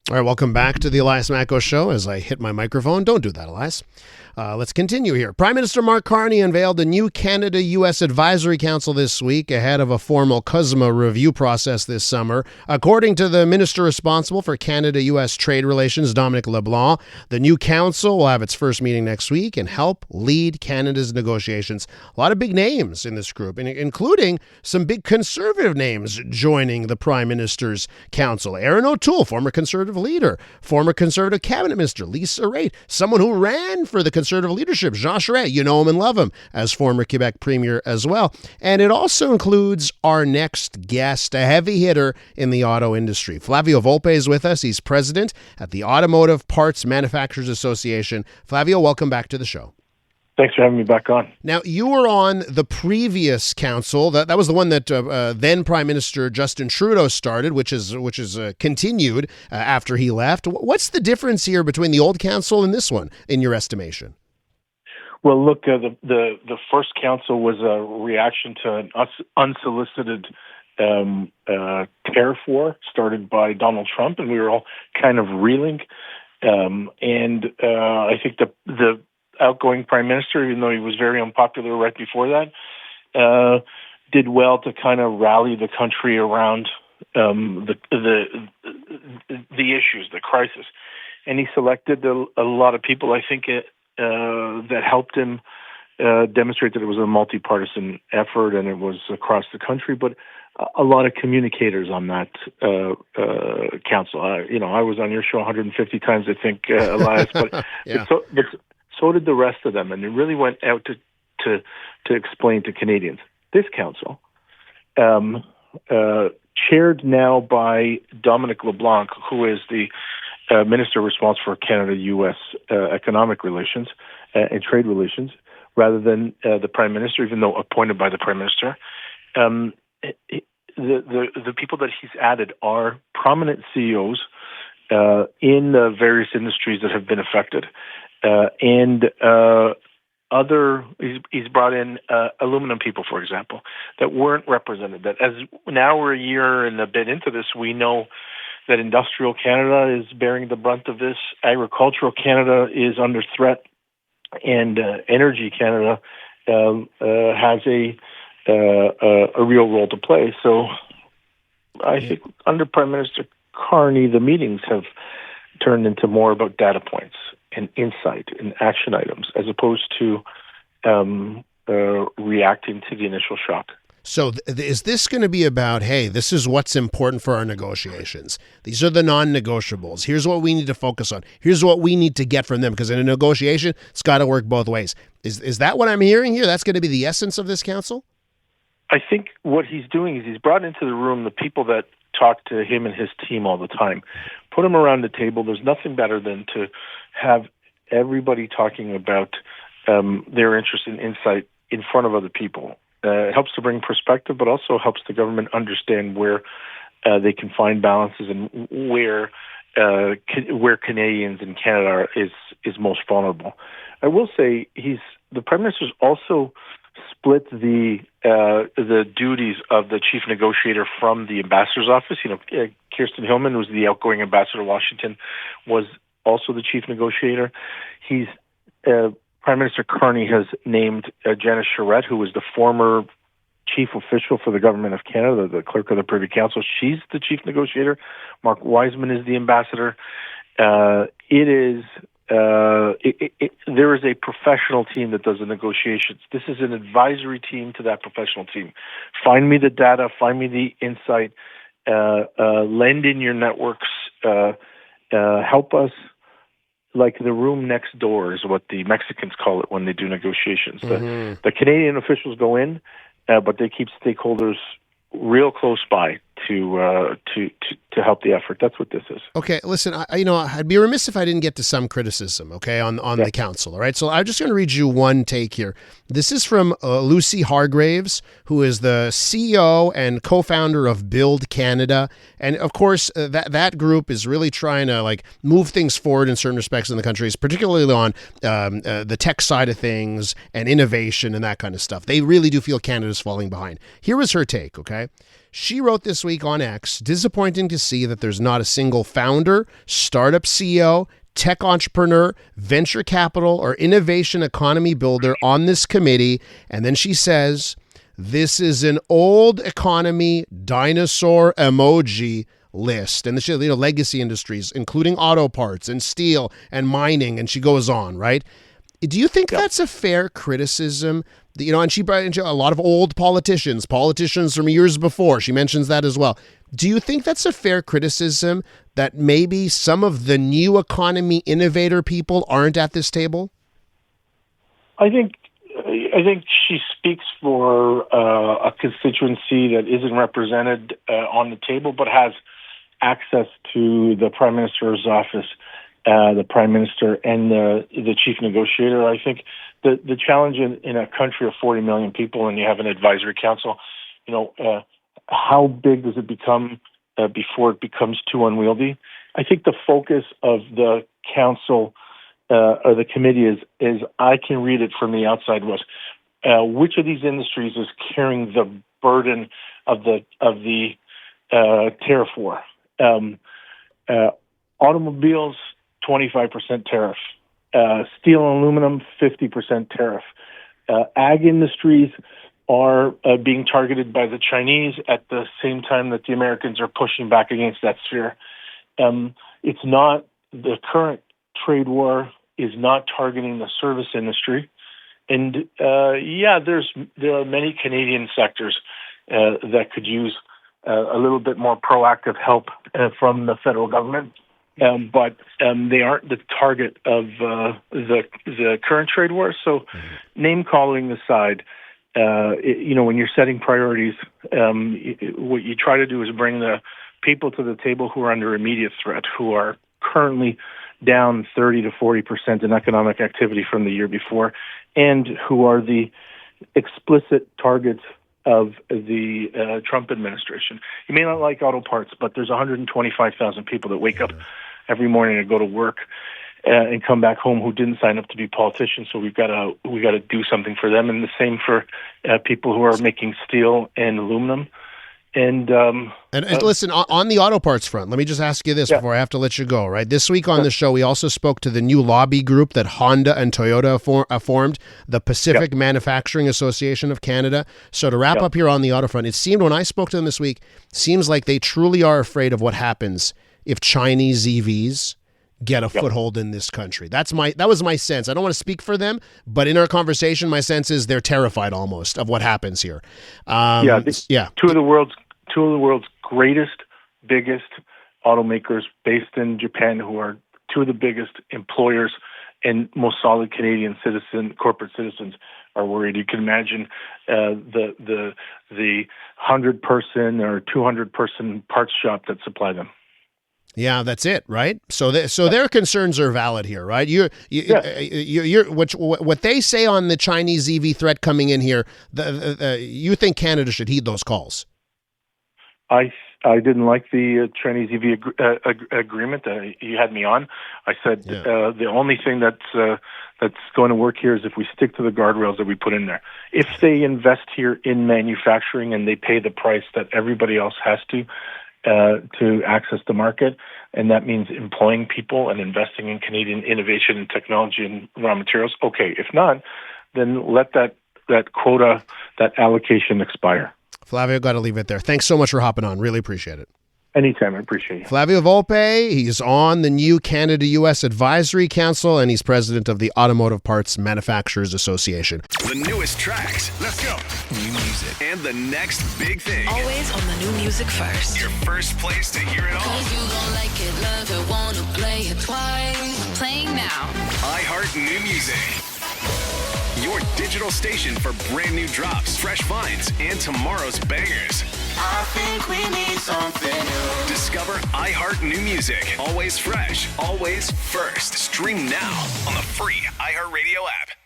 All right, welcome back to the Elias Macko Show. As I hit my microphone, don't do that, Elias. Let's continue here. Prime Minister Mark Carney unveiled a new Canada-U.S. Advisory Council this week ahead of a formal CUSMA review process this summer. According to the minister responsible for Canada-U.S. trade relations, Dominic LeBlanc, the new council will have its first meeting next week and help lead Canada's negotiations. A lot of big names in this group, including some big conservative names joining the Prime Minister's council. Aaron O'Toole, former conservative leader, former conservative cabinet minister, Lisa Raitt, someone who ran for the conservative leadership, Jean Charest, you know him and love him, as former Quebec premier as well. And it also includes our next guest, a heavy hitter in the auto industry. Flavio Volpe is with us. He's president at the Automotive Parts Manufacturers Association. Flavio, welcome back to the show. Thanks for having me back on. Now, you were on the previous council. That was the one that then Prime Minister Justin Trudeau started, which is continued after he left. What's the difference here between the old council and this one, in your estimation? Well, look, the first council was a reaction to an unsolicited tariff war started by Donald Trump, and we were all kind of reeling. I think the outgoing prime minister, even though he was very unpopular right before that, did well to kind of rally the country around the issues, the crisis, and he selected a lot of people, I think, that helped him demonstrate that it was a multi-partisan effort and it was across the country, but a lot of communicators on that council. I was on your show 150 times, I think, Elias, but yeah. So did the rest of them, and it really went out to explain to Canadians. This council, chaired now by Dominic LeBlanc, who is the minister responsible for Canada-U.S. economic relations and trade relations, rather than the prime minister, even though appointed by the prime minister. The people that he's added are prominent CEOs in the various industries that have been affected. He's brought in aluminum people, for example, that weren't represented. That as now we're a year and a bit into this, we know that industrial Canada is bearing the brunt of this. Agricultural Canada is under threat, and energy Canada has a real role to play. So I think under Prime Minister Carney, the meetings have turned into more about data points and insight and action items, as opposed to reacting to the initial shock. So is this going to be about, hey, this is what's important for our negotiations. These are the non-negotiables. Here's what we need to focus on. Here's what we need to get from them, because in a negotiation, it's got to work both ways. Is that what I'm hearing here? That's going to be the essence of this council? I think what he's doing is he's brought into the room the people that talk to him and his team all the time. Put them around the table. There's nothing better than to have everybody talking about their interest and insight in front of other people. It helps to bring perspective, but also helps the government understand where they can find balances and where Canadians and Canada is most vulnerable. I will say the Prime Minister's also split the duties of the chief negotiator from the ambassador's office. Kirsten Hillman, who's the outgoing ambassador to Washington, was also the chief negotiator. Prime Minister Carney has named Janice Charest, who was the former chief official for the Government of Canada, the clerk of the Privy Council. She's the chief negotiator. Mark Wiseman is the ambassador. There is a professional team that does the negotiations. This is an advisory team to that professional team. Find me the data, find me the insight, lend in your networks, help us. Like the room next door is what the Mexicans call it when they do negotiations. Mm-hmm. The Canadian officials go in, but they keep stakeholders real close by to help the effort. That's what this is. Okay, listen, I'd be remiss if I didn't get to some criticism, okay, on the council, all right? So I'm just going to read you one take here. This is from Lucy Hargraves, who is the CEO and co-founder of Build Canada. And of course, that group is really trying to move things forward in certain respects in the country, particularly on the tech side of things and innovation and that kind of stuff. They really do feel Canada's falling behind. Here was her take, okay? She wrote this week on X, disappointing to see that there's not a single founder, startup CEO, tech entrepreneur, venture capital, or innovation economy builder on this committee. And then she says, this is an old economy dinosaur emoji list. And the legacy industries, including auto parts and steel and mining. And she goes on, right? Do you think that's a fair criticism? And she brought in a lot of old politicians from years before. She mentions that as well. Do you think that's a fair criticism that maybe some of the new economy innovator people aren't at this table? I think she speaks for a constituency that isn't represented on the table, but has access to the Prime Minister's office, the Prime Minister, and the Chief Negotiator. I think the challenge in a country of 40 million people, and you have an advisory council, how big does it become before it becomes too unwieldy? I think the focus of the council or the committee is I can read it from the outside was which of these industries is carrying the burden of the tariff war? Automobiles, 25% tariff. Steel and aluminum, 50% tariff. Ag industries are being targeted by the Chinese at the same time that the Americans are pushing back against that sphere. It's not the current trade war is not targeting the service industry, and there are many Canadian sectors that could use a little bit more proactive help from the federal government, but they aren't the target of the current trade war. So, name calling aside. When you're setting priorities, what you try to do is bring the people to the table who are under immediate threat, who are currently down 30 to 40% in economic activity from the year before, and who are the explicit targets of the Trump administration. You may not like auto parts, but there's 125,000 people that wake up every morning and go to work and come back home who didn't sign up to be politicians. So we got to do something for them, and the same for people who are making steel and aluminum. And listen, on the auto parts front, let me just ask you this before I have to let you go. Right, this week on the show, we also spoke to the new lobby group that Honda and Toyota formed, the Pacific Manufacturing Association of Canada. So to wrap up here on the auto front, it seemed when I spoke to them this week, seems like they truly are afraid of what happens if Chinese EVs get a foothold in this country. That was my sense. I don't want to speak for them, but in our conversation, my sense is they're terrified almost of what happens here. Two of the world's greatest, biggest automakers based in Japan, who are two of the biggest employers and most solid Canadian corporate citizens, are worried. You can imagine the 100-person or 200-person parts shop that supply them. Yeah, that's it, right? So their concerns are valid here, right? You're what they say on the Chinese EV threat coming in here. You think Canada should heed those calls? I didn't like the Chinese EV agreement. You had me on. I said the only thing that's going to work here is if we stick to the guardrails that we put in there. If they invest here in manufacturing and they pay the price that everybody else has to access the market, and that means employing people and investing in Canadian innovation and technology and raw materials. Okay, if not, then let that quota, that allocation expire. Flavio, got to leave it there. Thanks so much for hopping on. Really appreciate it. Anytime. I appreciate it. Flavio Volpe, he's on the new Canada-U.S. Advisory Council, and he's president of the Automotive Parts Manufacturers Association. The newest tracks. Let's go. New music. And the next big thing. Always on the new music first. Your first place to hear it all. 'Cause you gon' like it, love it, wanna play it twice. Playing now. iHeart New Music. Your digital station for brand new drops, fresh finds, and tomorrow's bangers. I think we need something new. Discover iHeart New Music. Always fresh, always first. Stream now on the free iHeartRadio app.